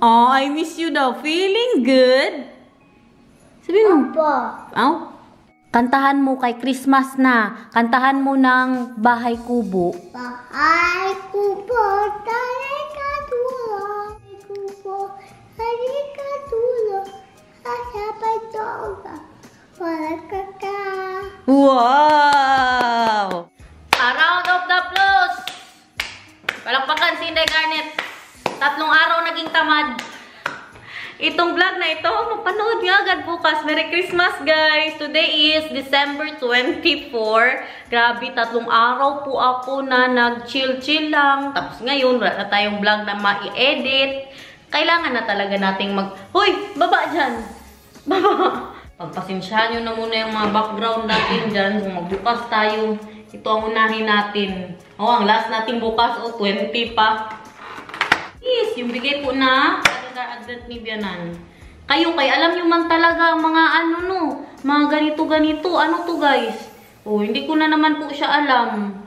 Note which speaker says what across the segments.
Speaker 1: Oh, I miss you daw. Feeling good? Sabi mo. Oh? Kantahan mo kay Christmas na. Kantahan mo ng Bahay Kubo.
Speaker 2: Bahay Kubo, tali ka tulong. Bahay Kubo, tali ka tulong. Asa pa doga, wala ka.
Speaker 1: Wow! A round of the applause! Palakpakan si Inday Garnet. 3 araw naging tamad. Itong vlog na ito, mapanood nyo agad bukas. Merry Christmas, guys! Today is December 24. Grabe, 3 araw po ako na nag-chill-chill lang. Tapos ngayon, wala na tayong vlog na ma-i-edit. Kailangan na talaga nating Hoy! Baba dyan! Baba! Pagpasensyahan nyo na muna yung mga background natin dyan. Kung magbukas tayo, ito ang unahin natin. Ang last natin bukas, 20 pa. Yes, yung bigay po na Advent ni Bianan. Kayo, alam nyo man talaga mga mga ganito-ganito. Ano to, guys? Hindi ko na naman po siya alam.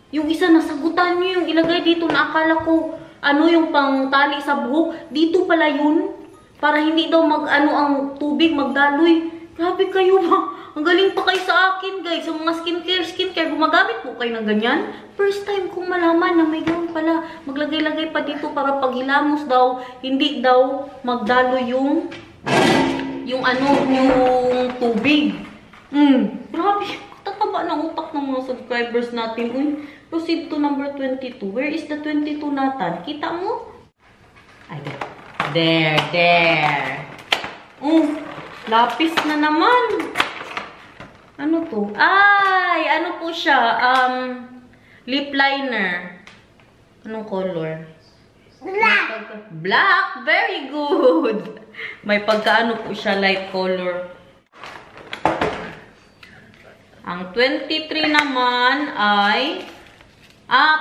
Speaker 1: Yung isa, nasagutan nyo yung ilagay dito na akala ko, yung pang tali sa buhok. Dito pala yun. Para hindi daw ang tubig magdaloy. Grabe kayo ba? Ang galing pa kayo sa akin, guys. Sa mga skincare, gumagamit po kayo ng ganyan. First time kong malaman na may ganoon pala. Maglagay-lagay pa dito para pag hilamos daw, hindi daw magdalo yung tubig. Grabe. Tataba ng utak ng mga subscribers natin. Proceed to number 22. Where is the 22 natin? Kita mo? Ay, there. Lapis na naman. Ano to? Ay, ano po siya? Lip liner. Anong color?
Speaker 2: Black.
Speaker 1: Black. Very good. May pagkaano po siya, light color. Ang 23 naman ay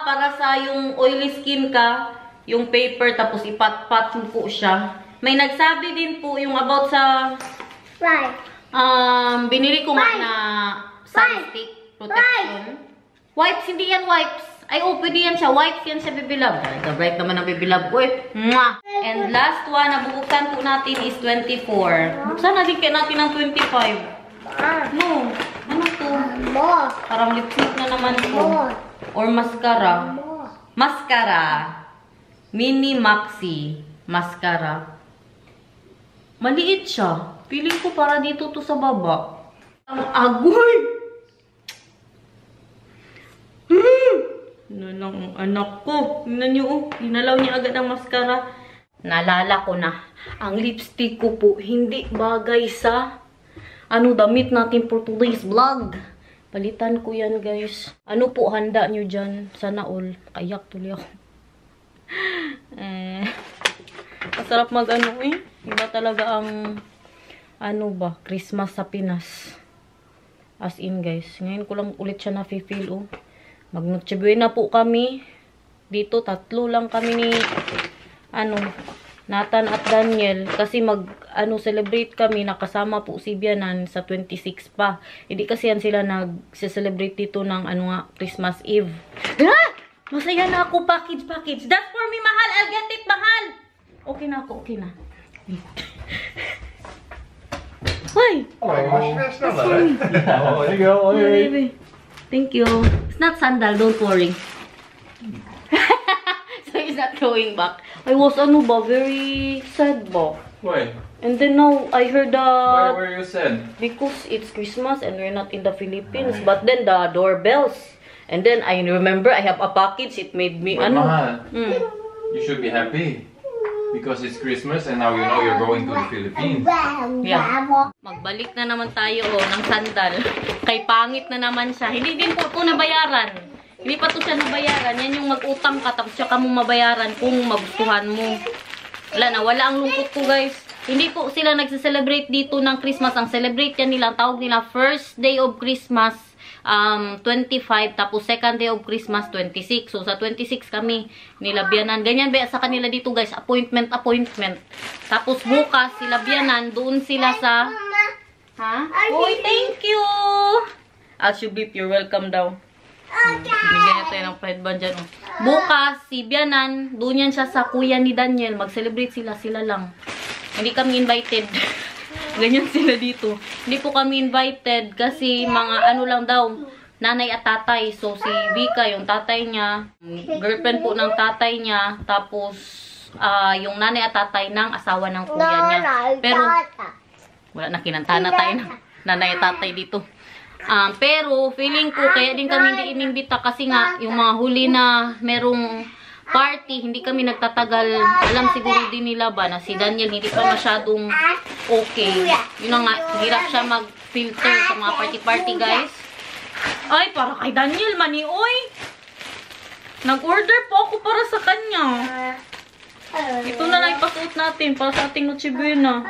Speaker 1: para sa yung oily skin ka, yung paper, tapos ipat-pat mo po siya. May nagsabi din po yung about sa binili ko nga na sunstick protection. Wipes, hindi yan wipes. Ay, pwede yan siya. Wipes yan siya, Baby Love. Bright naman ang Baby Love ko eh. Mwah! And last one na bubuksan po natin is 24. Buksan natin kaya natin ang 25. No. Ano to? Parang lipstick na naman to. Or mascara. Mascara. Mini Maxi Mascara. Maliit siya. Feeling ko para dito to sa baba. Ang agoy! Nalang ang anak ko. Tingnan nyo, hinalaw niya agad ang mascara. Naalala ko na, ang lipstick ko po, hindi bagay sa damit natin for today's vlog. Palitan ko yan, guys. Ano po handa nyo dyan? Sana all. Kayak tuloy ako. Masarap iba talaga ang Christmas sa Pinas. As in, guys. Ngayon ko lang ulit siya na-feel, Mag-Noche Buena po kami. Dito, 3 lang kami ni, Nathan at Daniel. Kasi celebrate kami. Nakasama po si Bianan sa 26 pa. Hindi kasi yan sila nag-celebrate dito ng, Christmas Eve. Masaya na ako. Package. That's for me, mahal. I'll get it, mahal. Okay na ako, okay na. Why?
Speaker 3: Oh my gosh, that's not bad. Oh, there you go.
Speaker 1: Baby. Thank you. It's not sandal, don't worry. So he's not going back. I was very sad ba?
Speaker 3: Why?
Speaker 1: And then now I heard
Speaker 3: Why
Speaker 1: that
Speaker 3: were you sad?
Speaker 1: because it's Christmas and we're not in the Philippines. But then the doorbells. And then I remember I have a package. It made me
Speaker 3: But mahal, you should be happy. Because it's Christmas and now you know you're going to the Philippines.
Speaker 1: Yeah. Magbalik na naman tayo ng sandal. Kay pangit na naman siya. Hindi din po ito nabayaran. Hindi pa ito siya nabayaran. Yan yung mag-utang ka tapos siya ka mo mabayaran kung magustuhan mo. Wala ang lungkot ko, guys. Hindi po sila nagse-celebrate dito ng Christmas. Ang celebrate yan nila, ang tawag nila first day of Christmas 25, tapos second day of Christmas 26. So sa 26 kami nilabianan. Ganyan ba sa kanila dito, guys, appointment. Tapos bukas sila biyanan, doon sila sa Oy, thank you. I'll blip, you're welcome daw. Bigyan niya tayo ng headband dyan. Oh. Bukas, si Bianan, doon yan siya sa kuya ni Daniel. Mag-celebrate sila lang. Hindi kami invited. Ganyan sila dito. Hindi po kami invited kasi mga ano lang daw, nanay at tatay. So, si Vika, yung tatay niya, girlfriend po ng tatay niya, tapos, yung nanay at tatay ng asawa ng kuya niya. Pero, wala na, kinanta na tayo ng nanay at tatay dito. Pero, feeling ko, kaya din kami hindi inimbita kasi nga, yung mga huli na merong party, hindi kami nagtatagal. Alam siguro din nila ba na si Daniel hindi pa masyadong okay. Yun na nga, hirap siya mag-filter sa mga party-party, guys. Ay, para kay Daniel, manioy. Nag-order po ako para sa kanya. Ito na lang ipasuot natin para sa ating Noche Buena.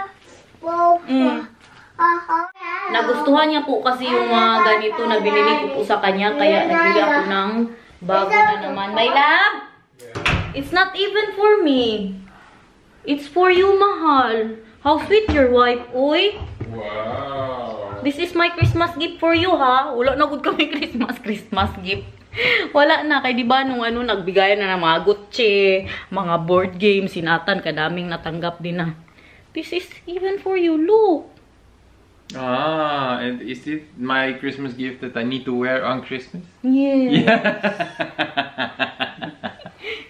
Speaker 1: Nagustuhan niya po kasi yung mga ganito na binili ko po sa kanya. Kaya nagbili ako ng bago na naman. My love! It's not even for me. It's for you, mahal. How sweet your wife, oy.
Speaker 3: Wow.
Speaker 1: This is my Christmas gift for you, ha. Wala na good kami Christmas gift. Wala na. Kaya diba nung ano, nagbigayan na ng mga Gucci, mga board games, sinatan, kadaming natanggap din na. This is even for you, look.
Speaker 3: And is it my Christmas gift that I need to wear on Christmas?
Speaker 1: Yes.
Speaker 3: Yeah.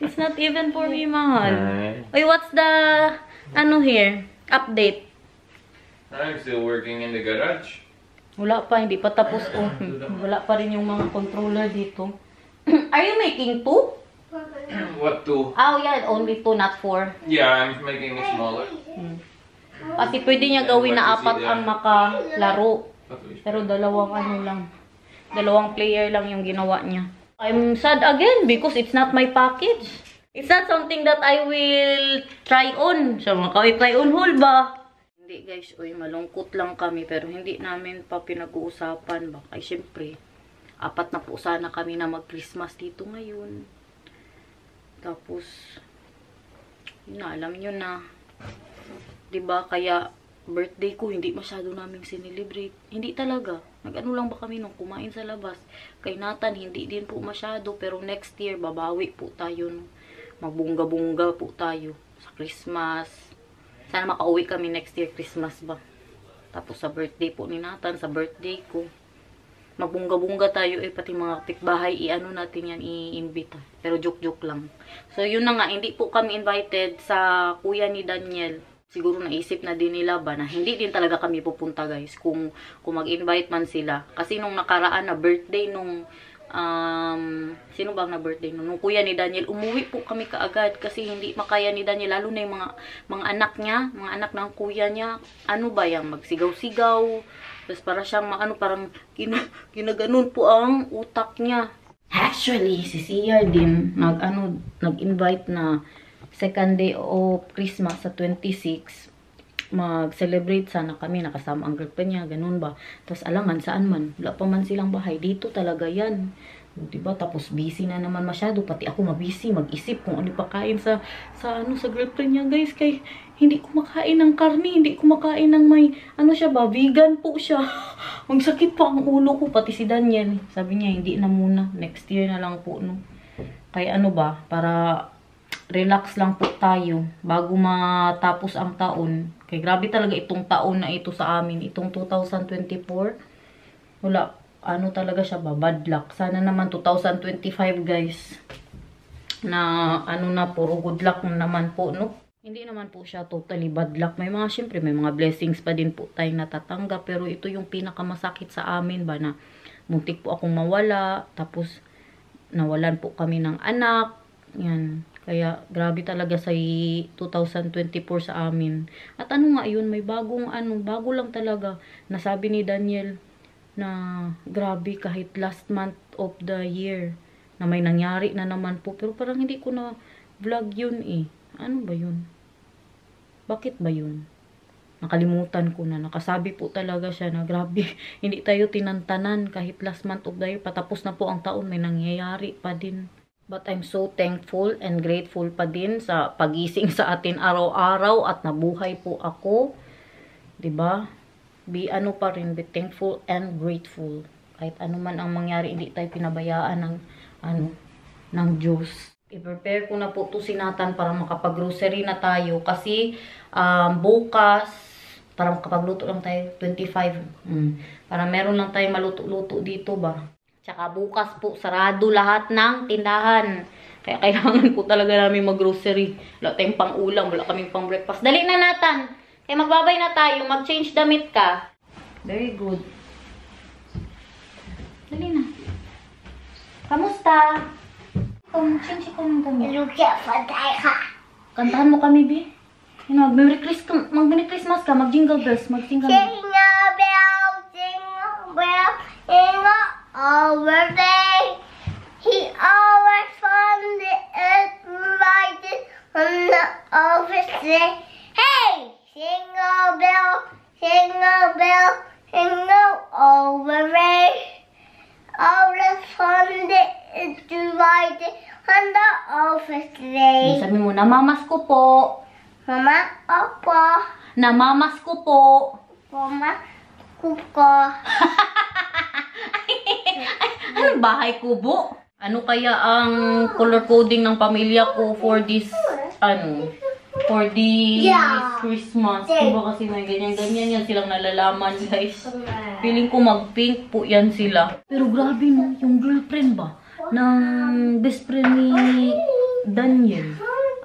Speaker 1: It's not even for me, mahal. Oy, what's the, ano here, update?
Speaker 3: I'm still working in the garage.
Speaker 1: Wala pa, hindi pa tapos. Oh, wala pa rin yung mga controller dito. Are you making 2?
Speaker 3: What two?
Speaker 1: Oh, yeah, only 2, not 4.
Speaker 3: Yeah, I'm making it smaller.
Speaker 1: Kasi pwede niya gawin na 4 ang makalaro. Pero dalawang ano lang. Dalawang player lang yung ginawa niya. I'm sad again because it's not my package. It's not something that I will try on. So, try on haul ba? Hindi guys, uy, malungkot lang kami pero hindi namin pa pinag-uusapan ba. Ay, syempre, 4 na po sana kami na mag-Christmas dito ngayon. Tapos, yun na, alam nyo na. Diba, kaya birthday ko, hindi masyado naming sinilibrate. Hindi talaga. Nag-ano lang ba kami nung kumain sa labas. Kay Nathan, hindi din po masyado. Pero next year, babawi po tayo. Magbungga-bungga po tayo sa Christmas. Sana makauwi kami next year, Christmas ba. Tapos sa birthday po ni Nathan, sa birthday ko. Magbungga-bungga tayo pati mga kapitbahay, i-ano natin yan, i-invita. Pero joke-joke lang. So yun na nga, hindi po kami invited sa kuya ni Daniel. Siguro naisip na din nila ba na hindi din talaga kami pupunta guys kung mag-invite man sila. Kasi nung nakaraan na birthday nung sino bang na birthday nung kuya ni Daniel, umuwi po kami kaagad kasi hindi makaya ni Daniel, lalo na yung mga anak niya, mga anak ng kuya niya, ano ba yan, magsigaw-sigaw. Tapos para siyang parang kinaganon po ang utak niya. Actually, si CR din nag-invite na second day of Christmas sa 26, mag-celebrate sana kami, nakasama ang girlfriend niya, ganun ba. Tapos alangan, saan man, wala pa man silang bahay, dito talaga yan. Diba? Tapos busy na naman masyado, pati ako mabusy, mag-isip kung ano pakain sa girlfriend niya, guys. Kay hindi ko makain ng karne, hindi ko makain ng may, siya ba, vegan po siya. Magsakit pa ang ulo ko, pati si Daniel. Sabi niya, hindi na muna, next year na lang po, no. Kaya para relax lang po tayo bago matapos ang taon. Kaya grabe talaga itong taon na ito sa amin. Itong 2024. Wala. Talaga siya ba? Bad luck. Sana naman 2025 guys. Na na puro good luck naman po, no? Hindi naman po siya totally bad luck. Syempre may mga blessings pa din po tayong natatanggap. Pero ito yung pinakamasakit sa amin ba na muntik po akong mawala. Tapos nawalan po kami ng anak. Yan. Kaya, grabe talaga sa 2024 sa amin. At nga yun, may bagong bago lang talaga. Nasabi ni Daniel na grabe kahit last month of the year na may nangyari na naman po. Pero parang hindi ko na vlog yun eh. Ano ba yun? Bakit ba yun? Nakalimutan ko na. Nakasabi po talaga siya na grabe, hindi tayo tinantanan kahit last month of the year. Patapos na po ang taon, may nangyayari pa din. But I'm so thankful and grateful pa din sa pagising sa atin araw-araw at nabuhay po ako. 'Di ba? Be pa rin, be thankful and grateful. Kahit ano man ang mangyari, hindi tayo pinabayaan ng Diyos. I-prepare ko na po to si Nathan para makapag-grocery na tayo. Kasi bukas, para makapagluto lang tayo, 25. Para meron lang tayo maluto-luto dito ba. Tsaka bukas po, sarado lahat ng tindahan. Kaya kailangan po talaga namin mag-grocery. Wala tayong pang-ulam, wala kaming pang-breakfast. Dali na, Nathan! Kaya magbabay na tayo, mag-change damit ka. Very good. Dali na. Kamusta? Change ko ng damit.
Speaker 2: Luka patay ka.
Speaker 1: Kantahan mo kami, Bi. Mag-Merry Christmas ka, mag-jingle bells, mag-jingle bells.
Speaker 2: Jingle bell, jingle bell, jingle all the way. He always found the earth lighted on the overseas. Hey! Jingle bell, jingle bell, jingle all the way. Always found the earth lighted on the overseas.
Speaker 1: Sabi mo, namamas ko po.
Speaker 2: Mama, opo.
Speaker 1: Namamas ko po.
Speaker 2: Mama, kuko.
Speaker 1: Anong bahay kubo? Ano kaya ang color coding ng pamilya ko for this, for this Christmas? Diba kasi may ganyan-ganyan yan silang nalalaman, guys. Feeling ko mag-pink po yan sila. Pero grabe no, yung girlfriend ba? Ng best friend ni Daniel.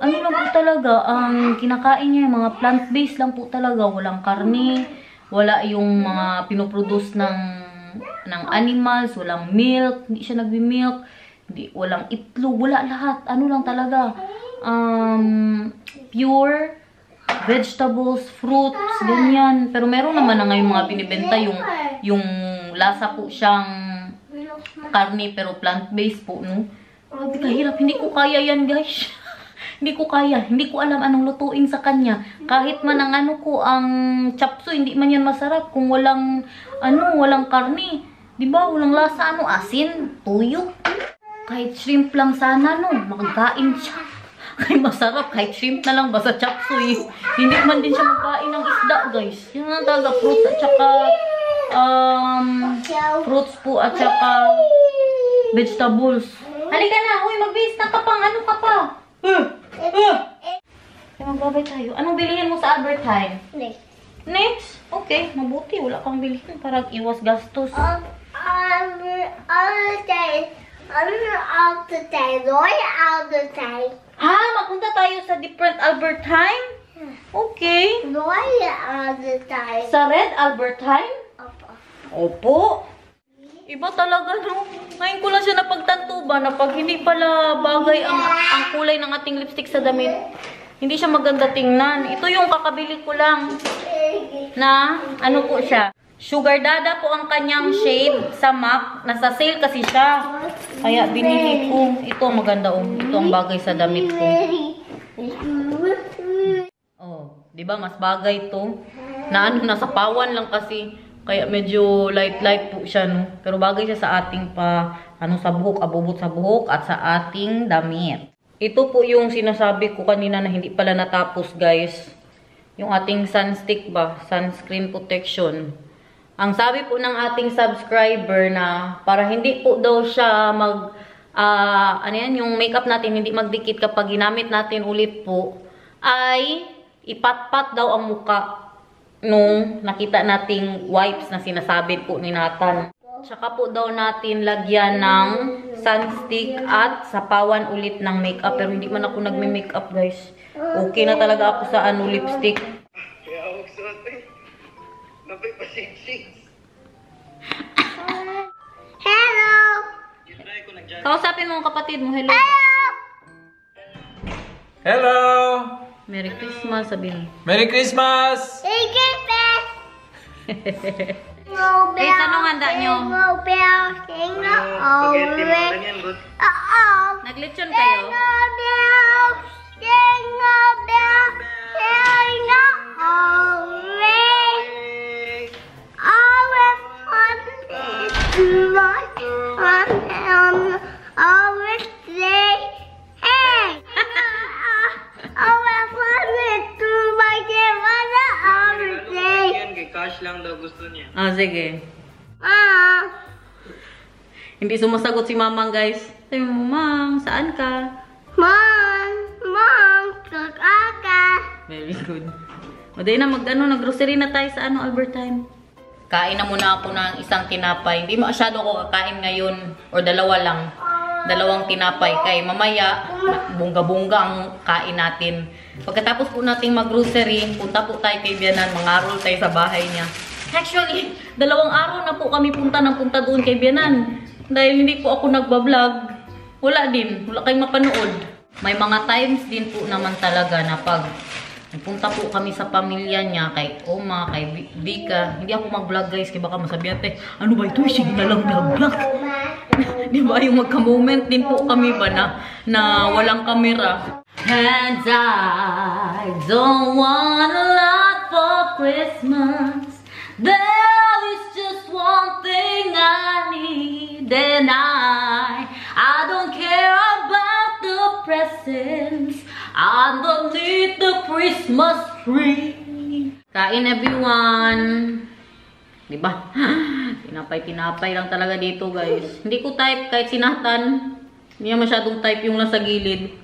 Speaker 1: Ano lang po talaga, ang kinakain niya, yung mga plant-based lang po talaga. Walang karne, wala yung mga pinoproduce ng animals, walang milk, hindi siya nagbi-milk, walang itlog, wala lahat. Ano lang talaga, pure vegetables, fruits, ganyan. Pero meron naman na ngayon mga binibenta yung lasa po siyang karne pero plant-based po, no? Grabe kahirap, hindi ko kaya yan, guys. Hindi ko kaya, hindi ko alam anong lutuin sa kanya. Kahit man ang ang chapsuy, hindi man yan masarap kung walang walang karne. 'Di ba? Walang lasa, asin, tuyo. Kahit shrimp lang sana, no, makakain siya. Kahit masarap, kahit shrimp na lang basta chapsuy. Hindi man din siya magkain ng isda, guys. Yan ang talaga, fruits at saka fruits po at saka vegetables. Halika na, uy, magbihis na ka pang ano ka pa. Kaya magbabay tayo. Anong bilihin mo sa Albertine? Next? Okay, mabuti. Wala kang bilihin para iwas gastos.
Speaker 2: All the time.
Speaker 1: Ha? Magpunta tayo sa different Albertine? Okay.
Speaker 2: All the time.
Speaker 1: Sa Red Albertine?
Speaker 2: Opo.
Speaker 1: Opo. Iba talaga, no? Ngayon ko lang siya napagtanto ba na pag hindi pala bagay ang kulay ng ating lipstick sa damit, hindi siya maganda tingnan. Ito yung kakabili ko lang na ano po siya. Sugar Dada po ang kanyang shade sa MAC. Nasa sale kasi siya. Kaya binili ko. Ito maganda, oh. Ito ang bagay sa damit ko. Oh, 'di ba mas bagay to? Na nasa pawan lang kasi. Kaya medyo light po siya, no? Pero bagay siya sa ating sa buhok, abubot sa buhok at sa ating damit. Ito po yung sinasabi ko kanina na hindi pala natapos, guys. Yung ating sunstick ba? Sunscreen protection. Ang sabi po ng ating subscriber na para hindi po daw siya yung makeup natin hindi magdikit kapag ginamit natin ulit po, ay ipatpat daw ang muka nung nakita nating wipes na sinasabi po ni Nathan. Tsaka po daw natin lagyan ng sunstick at sapawan ulit ng makeup. Pero hindi man ako nagme-makeup, guys. Okay na talaga ako sa lipstick.
Speaker 4: Kaya ako suot eh. Napay pa siksik.
Speaker 2: Hello.
Speaker 1: Kausapin mo ang kapatid mo. Hello.
Speaker 3: Hello!
Speaker 1: Merry Christmas, sabihin.
Speaker 3: Merry Christmas!
Speaker 2: Jingle
Speaker 1: Guys, anong handa nyo?
Speaker 2: Jingle bell, jingle all the
Speaker 4: Spaghetti mo
Speaker 2: way.
Speaker 4: lang yan, good.
Speaker 1: Naglechon kayo?
Speaker 2: Jingle bell, jingle bell, jingle all the way. Always fun to watch on always say, hey. Always fun to watch on always say.
Speaker 4: Yan, kay cash lang daw gusto niya.
Speaker 1: Ah, sige. Hindi sumasagot si Mamang, guys. Sabi mo, Mang, saan ka?
Speaker 2: Mom, kakaka.
Speaker 1: Very good. O, dahil na nag-grocery na tayo sa Albertine. Kain na muna ako ng isang tinapay. Hindi masyado ako kakain ngayon. Or dalawa lang. Dalawang tinapay. Kay mamaya, bunga-bunga ang kain natin. Pagkatapos po nating mag-grocery, punta po tayo kay Bianan. Mangarol tayo sa bahay niya. Actually, 2 araw na po kami punta doon kay Bianan. Dahil hindi po ako nagbablog. Wala din. Wala kayong mapanood. May mga times din po naman talaga na pag nagpunta po kami sa pamilya niya, kay Oma, kay Vika. Hindi ako mag-vlog, guys, kaya baka masabihan tayo, ano ba ito? Sige na lang vlog. Di ba? Yung magka-moment din po kami ba na walang kamera. And I don't want a lot for Christmas. There is just one thing I need. And I don't care about the presents underneath the Christmas tree. Kain, everyone. Diba? Tinapay lang talaga dito, guys. Hindi ko type kahit sinatan. Hindi niya masyadong type yung nasa gilid.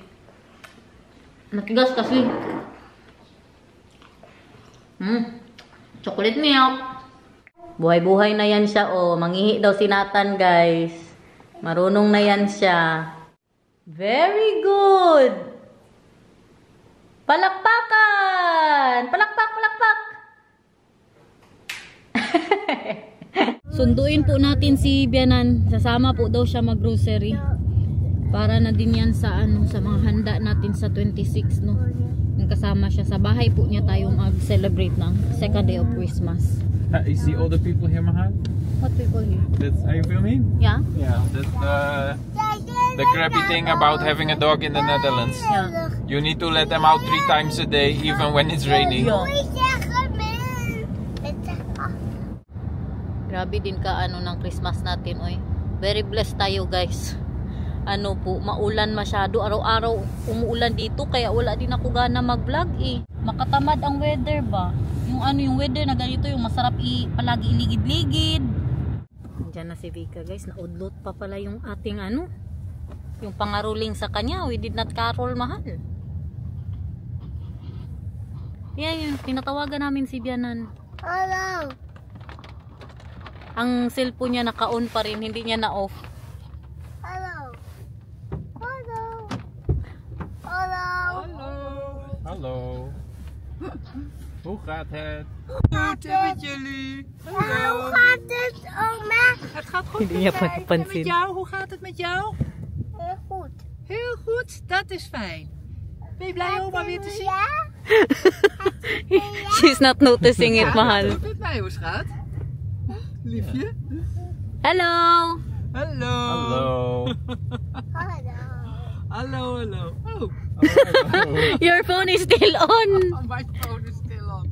Speaker 1: Natigas kasi. Chocolate milk. Buhay-buhay na yan siya, oh. Manghihi daw si Nathan, guys. Marunong na yan siya. Very good. Palakpakan! Palakpak, palakpak! Sunduin po natin si Bianan. Sasama po daw siya mag-grocery. Para na din yan sa sa mga handa natin sa 26, no? Yung kasama siya sa bahay po niya tayo mag-celebrate ng second day of Christmas.
Speaker 3: You see all the people here, Mahal?
Speaker 1: What people here?
Speaker 3: Are you filming?
Speaker 1: Yeah?
Speaker 3: Yeah, that's the crappy thing about having a dog in the Netherlands.
Speaker 1: Yeah.
Speaker 3: You need to let them out 3 times a day, even when it's raining.
Speaker 1: Yeah. Grabe din ka ng Christmas natin, oy. Very blessed tayo, guys. Maulan masyado. Araw-araw umuulan dito, kaya wala din ako gana mag-vlog eh. Makatamad ang weather ba? Yung weather na ganito, yung masarap palagi iligid-ligid. Diyan na si Vika, guys. Naudlot pa pala yung ating yung pangaruling sa kanya. We did not carol, Mahal. Yan, tinatawagan namin si Bianan.
Speaker 2: Hello.
Speaker 1: Ang cellphone niya naka-on pa rin, hindi niya na-off.
Speaker 2: Hello. Hello. Hello.
Speaker 3: Hallo. Hoe gaat het?
Speaker 5: Goed, en met jullie?
Speaker 2: Hoe gaat het, oma?
Speaker 5: Het gaat goed
Speaker 1: Hindi niya
Speaker 5: met mij.
Speaker 1: papansin.
Speaker 5: En met jou, hoe gaat het met jou?
Speaker 2: Heel goed.
Speaker 5: Heel goed, dat is fijn. Ben je blij oma weer te zien?
Speaker 2: Ja?
Speaker 1: She's not noticing it, Mahal.
Speaker 5: Goed met mij hoor, schat. Liefje.
Speaker 1: Hello!
Speaker 5: Hallo.
Speaker 3: Hallo.
Speaker 2: Hallo.
Speaker 5: Hallo, hallo. Oh,
Speaker 1: Your phone is still on.
Speaker 5: my phone is still on.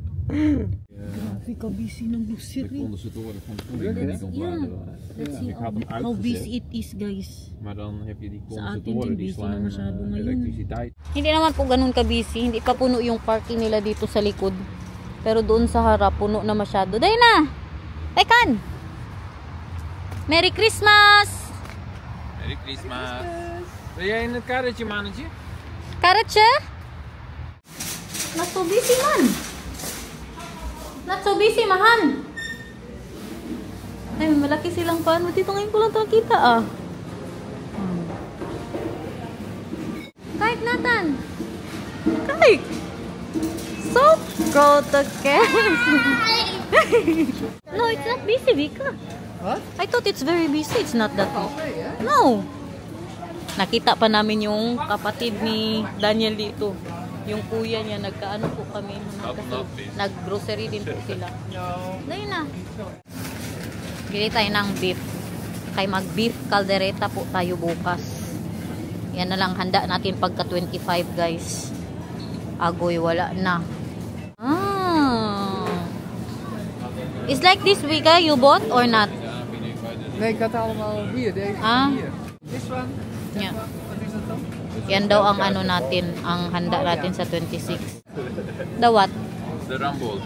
Speaker 5: Ik al busy ng grocery.
Speaker 3: Konden ze het horen van toen ik niet ontladen
Speaker 1: Let's
Speaker 3: Ik had hem
Speaker 1: how busy
Speaker 3: uitgezet.
Speaker 1: it is, guys.
Speaker 3: Maar dan heb je die
Speaker 1: Sa atin din
Speaker 3: condensatoren die
Speaker 1: busy na
Speaker 3: slaan
Speaker 1: masyado ngayon.
Speaker 3: elektriciteit.
Speaker 1: Hindi naman po ganun ka-busy. Hindi pa puno yung parking nila dito sa likod. Pero doon sa harap, puno na masyado. Dahil na! Tekan! Merry Christmas!
Speaker 3: Merry Christmas. Wil jij in het karretje, mannetje?
Speaker 1: Karetje? Not so busy, man. Not so busy, Mahan. Ay, malaki silang paano. Dito ngayon ko lang ito nakita, ah. Kike, Nathan. Kike. So, go to No, it's not busy, Vika.
Speaker 5: What?
Speaker 1: I thought it's very busy. It's not that busy.
Speaker 5: Okay, ja?
Speaker 1: No. Nakita pa namin yung kapatid ni Daniel dito. Yung kuya niya, nagkaano po kami. Nag-grocery din po sila.
Speaker 5: No.
Speaker 1: Ngayon na. Bili tayo ng beef. Kay mag-beef caldereta po tayo bukas. Yan na lang handa natin pagka 25, guys. Agoy, wala na. Is like this week, you bought or not?
Speaker 5: Nee, ik had allemaal hier. Deze
Speaker 1: Ah.
Speaker 5: hier. This one.
Speaker 1: Yeah.
Speaker 5: Wat is dat dan?
Speaker 1: Yan daw ang ano natin, ang handa natin sa 26. The what?
Speaker 3: De rambol.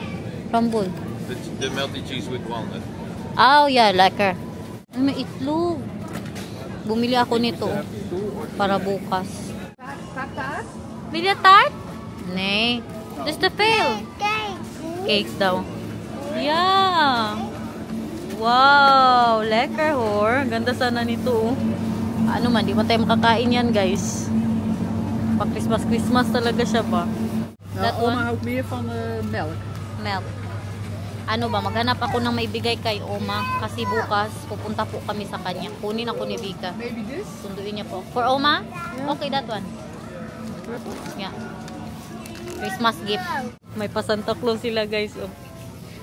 Speaker 1: Rumble.
Speaker 3: The melty cheese with walnut.
Speaker 1: Oh yeah, lekker. May itlog. Bumili ako nito para bukas.
Speaker 5: Tart?
Speaker 1: Bili tart? Nee. Just the fail.
Speaker 2: Cake.
Speaker 1: Cakes daw. Yeah. Wow. Lekker hor. Ganda sana nito. Ano man, di man tayo makakain yan guys. Pag Christmas talaga siya ba? That
Speaker 5: Nou, oma
Speaker 1: one?
Speaker 5: houdt meer van melk.
Speaker 1: Milk. Ano ba, maghanap ako ng maibigay kay Oma kasi bukas pupunta po kami sa kanya. Kunin ako ni Vika.
Speaker 5: Maybe this?
Speaker 1: Sunduin niya po. For Oma? Okay, that one. Yeah. Christmas gift. May pa Santa Claus sila guys. Oh.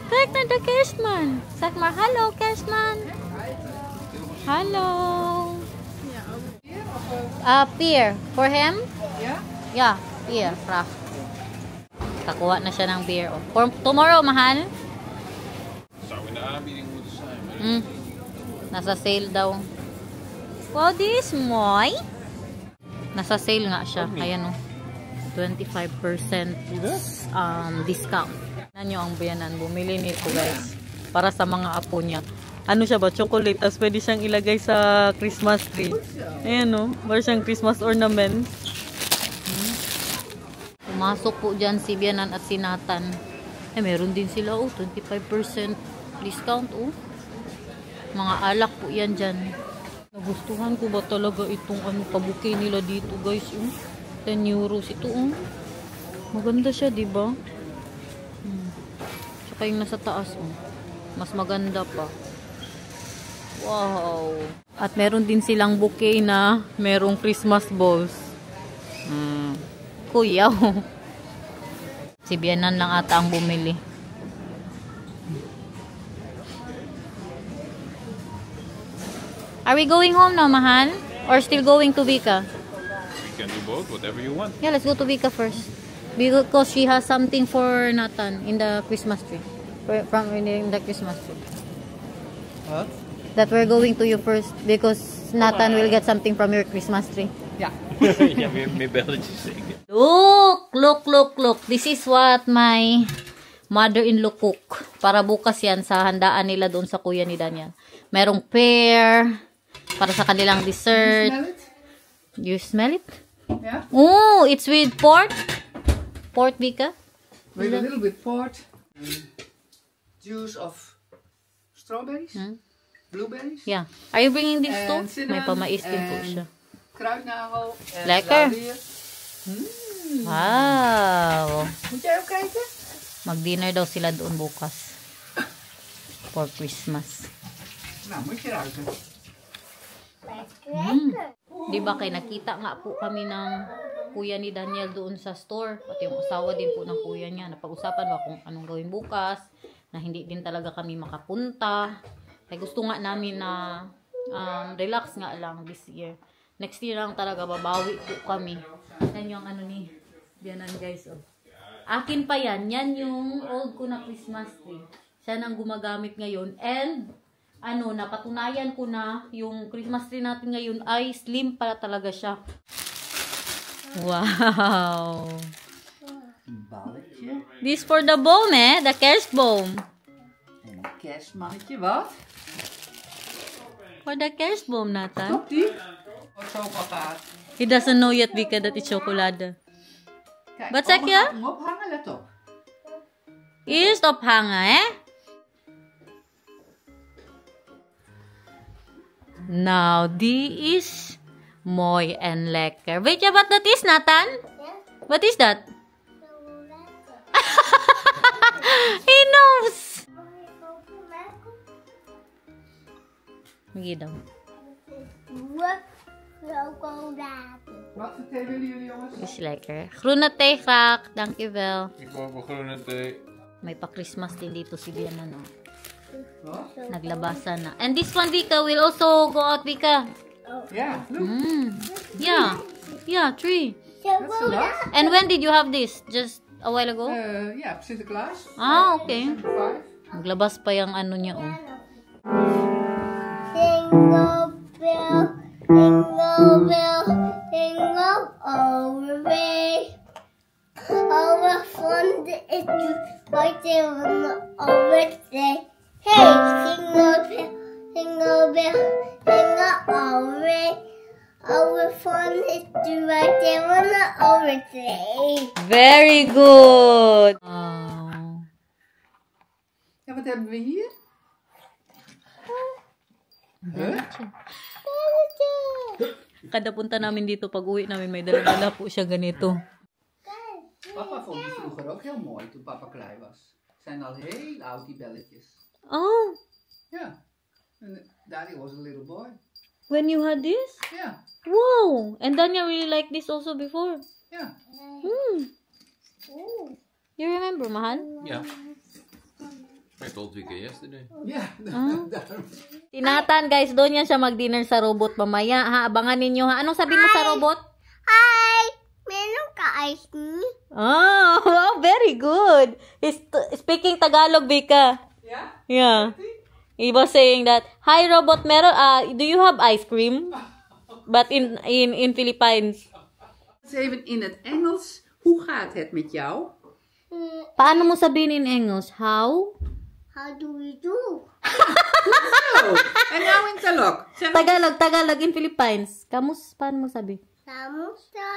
Speaker 1: Take na the Cashman. Sakmar, hello Cashman. Hello. Pear. For him?
Speaker 5: Ja?
Speaker 1: Yeah, beer. Fra. Kakuha na siya ng beer. Oh. For tomorrow, mahal?
Speaker 3: Zou in de aanbieding moeten zijn. Maar
Speaker 1: Nasa sale daw. Wow, this moy. Nasa sale nga siya. Ayan o. 25% discount. Ano ang bayanan? Bumili nito guys. Para sa mga apo niya. Ano siya ba? Chocolate. Tapos pwede siyang ilagay sa Christmas tree. Ayan o. Para siyang Christmas ornament. Pumasok po dyan si Bianan at si Nathan. Meron din sila. 25% discount. Mga alak po yan dyan. Nagustuhan ko ba talaga itong kabuki nila dito guys. 10 euros ito. Maganda siya, diba? Tsaka yung nasa taas. Mas maganda pa. Wow. At meron din silang bouquet na merong Christmas balls. Kuya. Si Bianan lang ata ang bumili. Are we going home now, mahal? Or still going to Vika?
Speaker 3: you can do both, whatever you want.
Speaker 1: Yeah, let's go to Vika first. Because she has something for Nathan in the Christmas tree. From in the Christmas tree.
Speaker 5: Wat?
Speaker 1: That we're going to you first. Because Nathan will get something from your Christmas tree.
Speaker 5: Ja.
Speaker 3: Ja, meer belletjes zeker.
Speaker 1: Look. This is what my mother-in-law cook. Para bukas yan sa handaan nila doon sa kuya ni Daniel. Merong pear. Para sa kanilang dessert.
Speaker 5: Smell it?
Speaker 1: You smell it?
Speaker 5: Ja.
Speaker 1: Oh, it's with pork. Pork, Vika?
Speaker 5: With a little bit port. Juice of strawberries. Blueberries.
Speaker 1: Yeah. Are you bringing this too?
Speaker 5: And cinnamon
Speaker 1: May pamais din po
Speaker 5: and
Speaker 1: siya.
Speaker 5: Kruidnagel. En
Speaker 1: Lekker.
Speaker 5: laurier.
Speaker 1: Wow.
Speaker 5: Moet jij ook kijken?
Speaker 1: Mag-dinner daw sila doon bukas. For Christmas.
Speaker 5: Nou, moet je ruiken.
Speaker 1: Di ba kay nakita nga po kami ng kuya ni Daniel doon sa store. At yung asawa din po ng kuya niya. Napag-usapan ba kung anong gawin bukas. Na hindi din talaga kami makapunta. Kaya gusto nga namin na relax nga lang this year. Next year lang talaga babawi po kami. Yan yung ano ni Bianan guys. Oh. Akin pa yan. Yan yung old ko na Christmas tree. Siya nang gumagamit ngayon. And napatunayan ko na yung Christmas tree natin ngayon ay slim pala talaga siya. Wow.
Speaker 5: Balletje.
Speaker 1: This for the boom the kerstboom.
Speaker 5: En een kerstmannetje, wat?
Speaker 1: For the kerstboom, Nathan.
Speaker 5: Top die? Of zo gaat.
Speaker 1: He doesn't know yet, Vika, that it's chocolade.
Speaker 5: Kijk,
Speaker 1: Wat zeg
Speaker 5: oma
Speaker 1: je?
Speaker 5: gaat hem ophangen, let op.
Speaker 1: Eerst ophangen, Now, die is mooi en lekker. Weet je wat dat is, Nathan? What is that? He knows! Sige daw.
Speaker 5: Wat voor thee willen jullie, jongens?
Speaker 1: Is lekker. Groene thee graag. Dankjewel.
Speaker 3: Ik wil een groene thee.
Speaker 1: May pa-Christmas din dito si Biana, no?
Speaker 5: Wat?
Speaker 1: Naglabasan na. And this one, Vika, will also go out, Vika.
Speaker 5: Ja, look.
Speaker 1: Yeah. Yeah, 3.
Speaker 5: That's a lot.
Speaker 1: And when did you have this? Just a while ago?
Speaker 5: Ja, op Sinterklaas.
Speaker 1: Ah, okay.
Speaker 5: December 5.
Speaker 1: Naglabas pa yung ano niya, oh.
Speaker 2: Jingle bell, jingle bell, jingle all the way. All the fun is right there on the day. Hey, jingle bell,
Speaker 1: Very good.
Speaker 5: Ja, wat hebben we hier?
Speaker 1: Kada punta namin dito, pag uwi namin, may dala-dala po siya ganito.
Speaker 5: Papa vond die vroeger ook heel mooi toen papa klein was. Zijn al heel oud die belletjes.
Speaker 1: Oh,
Speaker 5: Ja. En Daddy was a little boy.
Speaker 1: when you had this?
Speaker 5: Ja.
Speaker 1: Wow! And Danya really liked this also before.
Speaker 5: Ja.
Speaker 1: You remember, mahal?
Speaker 3: Yeah. I told Vika yesterday.
Speaker 5: Ja. Daarom.
Speaker 1: Si Nathan, guys, doon yan siya mag-dinner sa robot mamaya. Ha, abangan ninyo ha. Anong sabi mo sa robot?
Speaker 2: Hi! Meron ka ice cream?
Speaker 1: Oh, wow, very good. He's speaking Tagalog, Vika.
Speaker 5: Ja?
Speaker 1: Yeah. He was saying that, hi robot, do you have ice cream? But in Philippines.
Speaker 5: Dus even in het Engels. Hoe gaat het met jou?
Speaker 1: Paano mo sabihin in Engels? How?
Speaker 2: How do we do?
Speaker 5: Zo. En nou in Tagalog. Zeg maar.
Speaker 1: Tagalog in Philippines. Paano mo sabi?
Speaker 2: Samusta.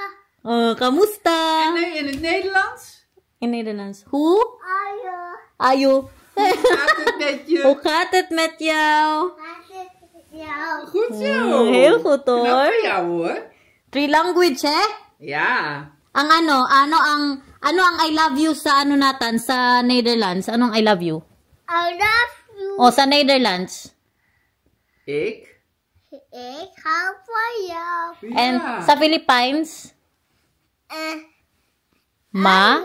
Speaker 1: Kamusta?
Speaker 5: En nu in het Nederlands.
Speaker 1: In Nederlands. Hoe?
Speaker 2: Ayo.
Speaker 1: Ayo.
Speaker 5: Gaat het met je?
Speaker 1: Hoe gaat het met jou?
Speaker 2: Wat is jou?
Speaker 5: Goed zo.
Speaker 1: Heel goed
Speaker 5: Knap
Speaker 1: hoor.
Speaker 5: voor jou hoor.
Speaker 1: 3 language eh?
Speaker 5: Ja.
Speaker 1: Ang ano ang I love you sa ano natin sa Netherlands? Anong I love you?
Speaker 2: I love you.
Speaker 1: O sa Netherlands.
Speaker 5: Ik.
Speaker 2: Ik hou van jou.
Speaker 1: And
Speaker 5: Ja.
Speaker 1: sa Philippines? Ma?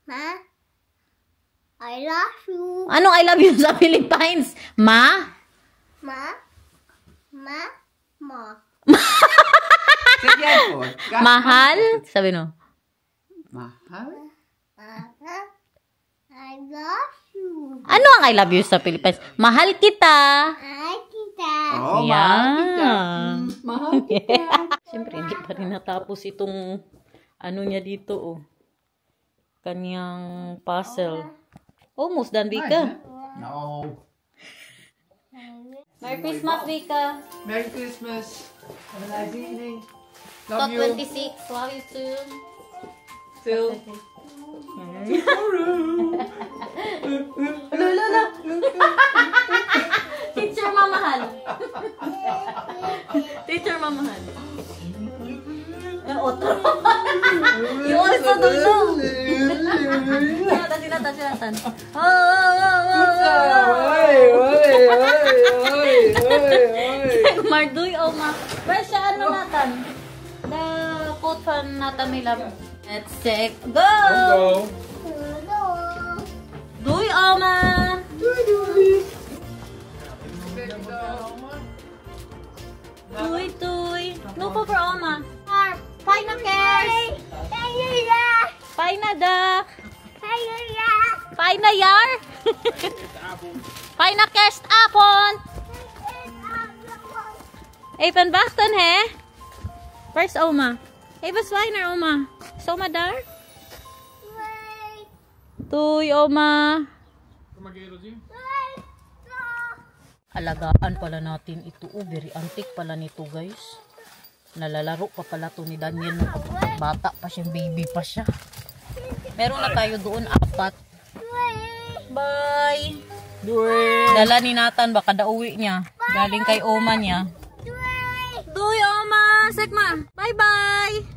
Speaker 2: Ma, I love you.
Speaker 1: Anong I love you sa Philippines? Ma?
Speaker 2: Ma.
Speaker 5: Zeg jij voor. Ga-
Speaker 1: Mahal? Sabi no.
Speaker 5: Mahal?
Speaker 2: I love you.
Speaker 1: Ano ang I love you sa Philippines? Mahal kita.
Speaker 2: Ay, kita.
Speaker 5: Oh,
Speaker 1: Yeah.
Speaker 5: mahal kita. Mahal kita.
Speaker 1: Siyempre, hindi pa rin natapos itong ano niya dito, oh. Kanyang puzzle. Almost done, Vika.
Speaker 5: No.
Speaker 1: Merry Christmas, Vika.
Speaker 5: Merry Christmas. Have a nice evening. Love
Speaker 1: Talk
Speaker 5: you.
Speaker 1: 26. Love you too.
Speaker 5: Till
Speaker 1: Lolo. Teacher mamahal. Teacher mamahal. Otro. You also don't know. Sinatan. Marduy o ma. Where's siya ano natan? The quote fan natan may love. Let's check. Go! Duy oma. Duy. No po for oma. Pay na cares. Pay na dak. Pay na yar. Pay na kerst apon. Even wachten hè? Where's oma? Even zwijner oma. Is oma daar? Doei oma. Alagaan pala natin ito. Oh, very antique pala nito guys. Nalalaro pa pala to ni Daniel. Bata pa siya, baby pa siya. Meron na tayo doon 4. Bye! Dala ni Nathan, baka dauwi niya. Galing kay oma niya. Doy, oma! Sekma! Bye-bye!